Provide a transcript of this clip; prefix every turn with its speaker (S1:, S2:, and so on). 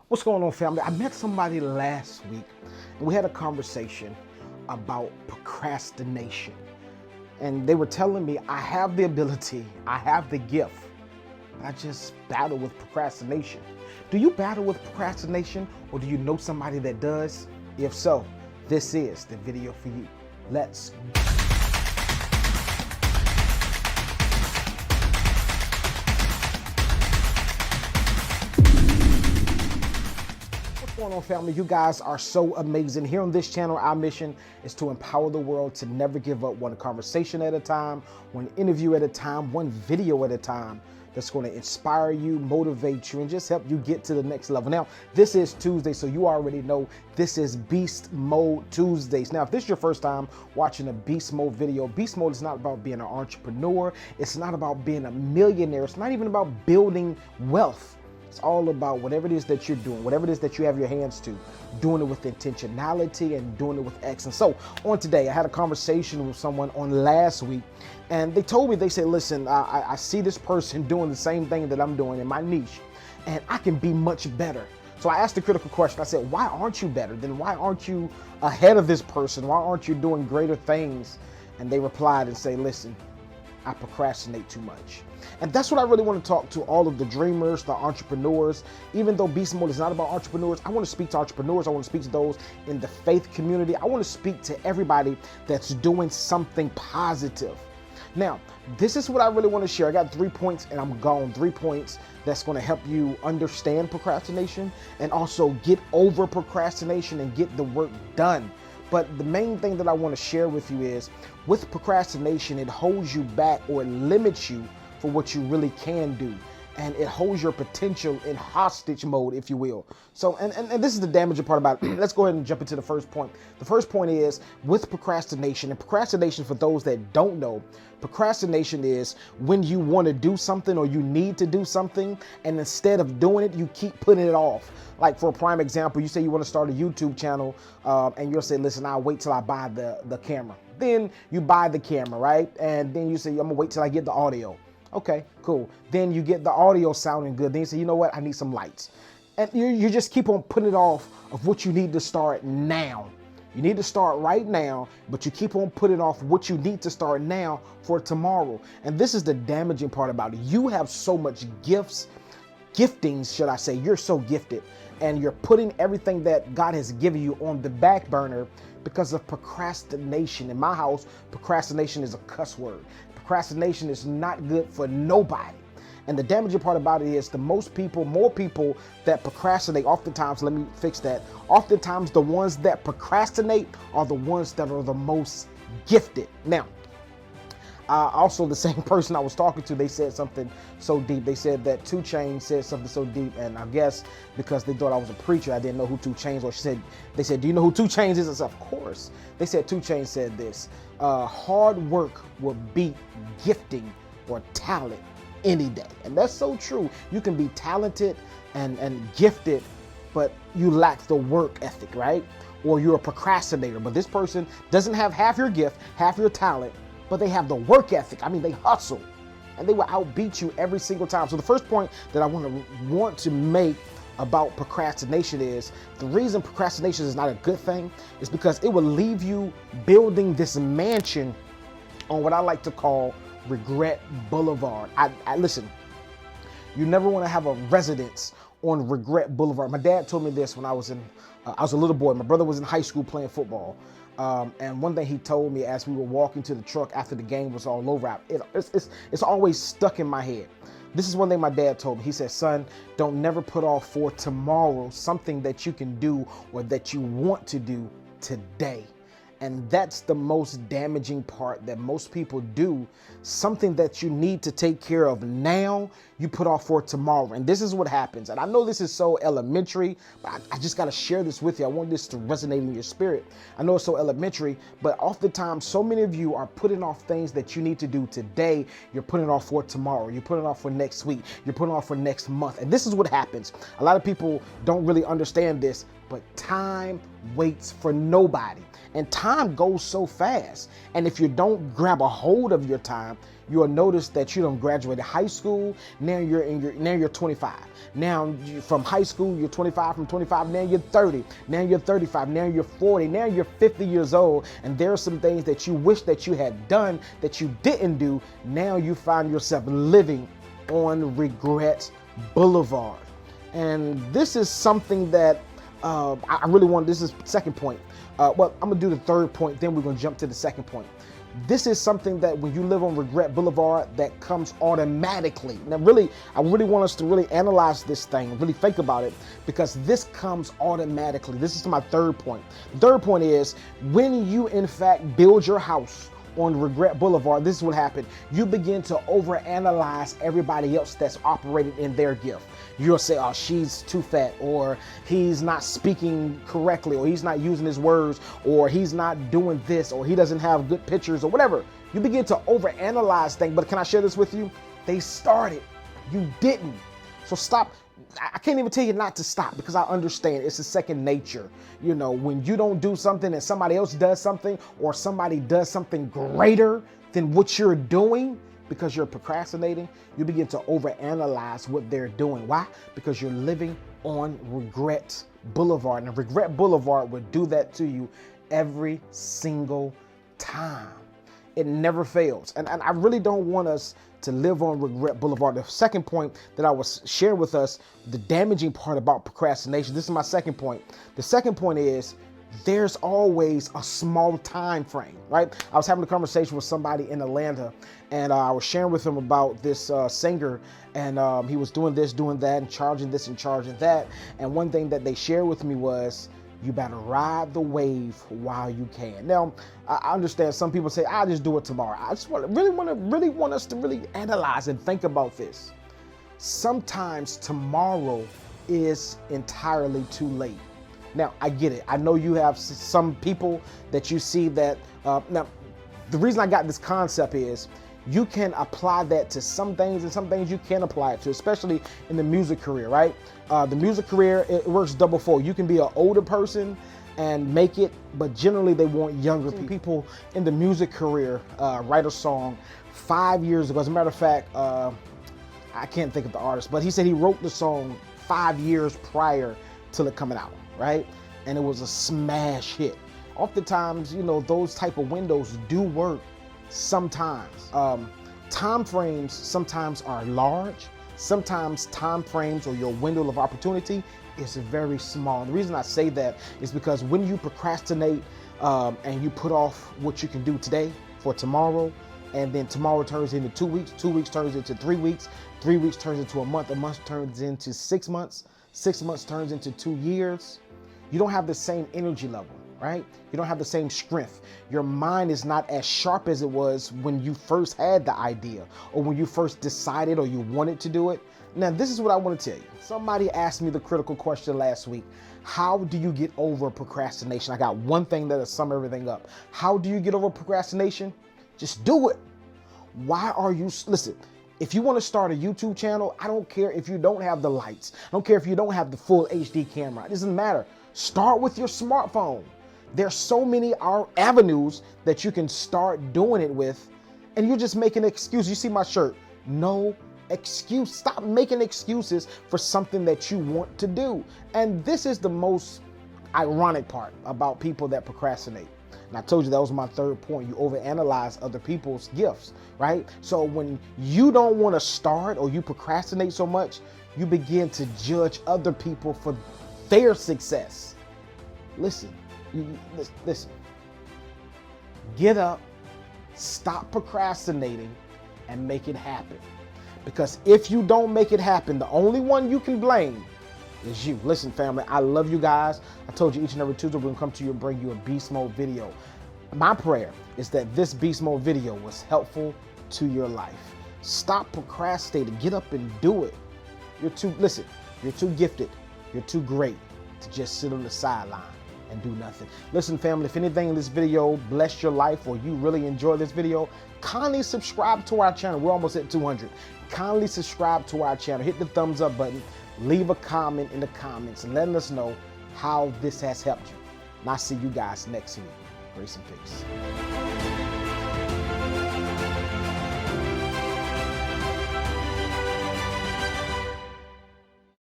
S1: What's going on, family? I met somebody last week and we had a conversation about procrastination. And they were telling me I have the ability, I have the gift. I just battle with procrastination. Do you battle with procrastination, or do you know somebody that does? If so, this is the video for you. Let's go. What's going on, family? You guys are so amazing. Here on this channel, our mission is to empower the world to never give up, one conversation at a time, one interview at a time, one video at a time, that's going to inspire you, motivate you, and just help you get to the next level. Now, this is Tuesday, so you already know this is Beast Mode Tuesdays. Now, if this is your first time watching a Beast Mode video, Beast Mode is not about being an entrepreneur. It's not about being a millionaire. It's not even about building wealth. It's all about whatever it is that you're doing, whatever it is that you have your hands to, doing it with intentionality and doing it with excellence. So on today, I had a conversation with someone on last week, and they told me, they said, listen, I see this person doing the same thing that I'm doing in my niche, and I can be much better. So I asked the critical question. I said, why aren't you better? Then why aren't you ahead of this person? Why aren't you doing greater things? And they replied and say, listen, I procrastinate too much. And that's what I really want to talk to all of the dreamers, the entrepreneurs. Even though Beast Mode is not about entrepreneurs, I want to speak to entrepreneurs. I want to speak to those in the faith community. I want to speak to everybody that's doing something positive. Now, this is what I really want to share. I got 3 points and I'm gone. 3 points that's going to help you understand procrastination and also get over procrastination and get the work done. But the main thing that I want to share with you is, with procrastination, it holds you back, or it limits you for what you really can do. And it holds your potential in hostage mode, if you will. So, and this is the damaging part about it. Let's go ahead and jump into the first point. The first point is, with procrastination, and procrastination, for those that don't know, procrastination is when you want to do something or you need to do something, and instead of doing it, you keep putting it off. Like, for a prime example, you say you want to start a YouTube channel, and you'll say, listen, I'll wait till I buy the camera. Then you buy the camera, right? And then you say, I'm gonna wait till I get the audio. Okay, cool. Then you get the audio sounding good. Then you say, you know what? I need some lights. And you just keep on putting it off of what you need to start now. You need to start right now, but you keep on putting off what you need to start now for tomorrow. And this is the damaging part about it. You have so much giftings, should I say. You're so gifted, and you're putting everything that God has given you on the back burner because of procrastination. In my house, procrastination is a cuss word. Procrastination is not good for nobody. And the damaging part about it is, more people that procrastinate, oftentimes, let me fix that. Oftentimes the ones that procrastinate are the ones that are the most gifted. Now, also the same person I was talking to, they said something so deep. They said that 2 Chainz said something so deep, and I guess because they thought I was a preacher, I didn't know who 2 Chainz was. They said, do you know who 2 Chainz is? I said, of course. They said 2 Chainz said this, hard work will beat gifting or talent any day. And that's so true. You can be talented and gifted, but you lack the work ethic, right? Or you're a procrastinator, but this person doesn't have half your gift, half your talent, but they have the work ethic. I mean, they hustle and they will outbeat you every single time. So the first point that I want to make about procrastination is, the reason procrastination is not a good thing is because it will leave you building this mansion on what I like to call Regret Boulevard. Listen, you never want to have a residence on Regret Boulevard. My dad told me this when I was a little boy. My brother was in high school playing football. And one thing he told me as we were walking to the truck after the game was all over, it's always stuck in my head. This is one thing my dad told me. He said, son, don't never put off for tomorrow something that you can do or that you want to do today. And that's the most damaging part that most people do. Something that you need to take care of now, you put off for tomorrow. And this is what happens. And I know this is so elementary, but I just got to share this with you. I want this to resonate in your spirit. I know it's so elementary, but oftentimes so many of you are putting off things that you need to do today. You're putting off for tomorrow. You're putting off for next week. You're putting off for next month. And this is what happens. A lot of people don't really understand this. but time waits for nobody. And time goes so fast. And if you don't grab a hold of your time, you'll notice that you don't graduate high school. Now you're 25. Now from high school, you're 25. From 25, now you're 30. Now you're 35. Now you're 40. Now you're 50 years old. And there are some things that you wish that you had done that you didn't do. Now you find yourself living on Regret Boulevard. And this is something that I really want. This is second point. Well, I'm gonna do the third point, then we're gonna jump to the second point. This is something that when you live on Regret Boulevard, that comes automatically. Now, I really want us to really analyze this thing, really think about it, because this comes automatically. This is my third point. The third point is when you, in fact, build your house on Regret Boulevard, this is what happened. You begin to overanalyze everybody else that's operating in their gift. You'll say, oh, she's too fat, or he's not speaking correctly, or he's not using his words, or he's not doing this, or he doesn't have good pictures, or whatever. You begin to overanalyze things. But can I share this with you? They started. You didn't. So stop. I can't even tell you not to stop, because I understand it's a second nature. You know, when you don't do something and somebody else does something, or somebody does something greater than what you're doing, because you're procrastinating, you begin to overanalyze what they're doing. Why? Because you're living on Regret Boulevard. And Regret Boulevard would do that to you every single time. It never fails. And I really don't want us to live on Regret Boulevard. The second point that I was sharing with us, the damaging part about procrastination, this is my second point. The second point is there's always a small time frame, right? I was having a conversation with somebody in Atlanta, and I was sharing with him about this singer, and he was doing this, doing that, and charging this and charging that. And one thing that they shared with me was, you better ride the wave while you can. Now, I understand some people say, I'll just do it tomorrow. I just really want us to really analyze and think about this. Sometimes tomorrow is entirely too late. Now, I get it. I know you have some people that you see that, now, the reason I got this concept is you can apply that to some things, and some things you can apply it to, especially in the music career, right? The music career, it works double fold. You can be an older person and make it, but generally they want younger people. People in the music career write a song 5 years ago. As a matter of fact, I can't think of the artist, but he said he wrote the song 5 years prior to it coming out, right? And it was a smash hit. Oftentimes, you know, those type of windows do work sometimes. Time frames sometimes are large. Sometimes time frames or your window of opportunity is very small. The reason I say that is because when you procrastinate and you put off what you can do today for tomorrow, and then tomorrow turns into 2 weeks, 2 weeks turns into 3 weeks, 3 weeks turns into a month turns into 6 months, 6 months turns into 2 years, you don't have the same energy level, right? You don't have the same strength. Your mind is not as sharp as it was when you first had the idea, or when you first decided or you wanted to do it. Now, this is what I want to tell you. Somebody asked me the critical question last week. How do you get over procrastination? I got one thing that'll sum everything up. How do you get over procrastination? Just do it. Why are you, listen, if you want to start a YouTube channel, I don't care if you don't have the lights. I don't care if you don't have the full HD camera. It doesn't matter. Start with your smartphone. There's so many avenues that you can start doing it with, and you're just making an excuse. You see my shirt? No excuse. Stop making excuses for something that you want to do. And this is the most ironic part about people that procrastinate. And I told you that was my third point. You overanalyze other people's gifts, right? So when you don't want to start, or you procrastinate so much, you begin to judge other people for their success. Listen. Listen, get up, stop procrastinating, and make it happen. Because if you don't make it happen, the only one you can blame is you. Listen, family, I love you guys. I told you each and every Tuesday we're going to come to you and bring you a Beast Mode video. My prayer is that this Beast Mode video was helpful to your life. Stop procrastinating. Get up and do it. You're too gifted. You're too great to just sit on the sideline and do nothing. Listen, family, if anything in this video blessed your life, or you really enjoyed this video, kindly subscribe to our channel. We're almost at 200. Kindly subscribe to our channel. Hit the thumbs up button. Leave a comment in the comments and letting us know how this has helped you. And I'll see you guys next week. Grace and peace.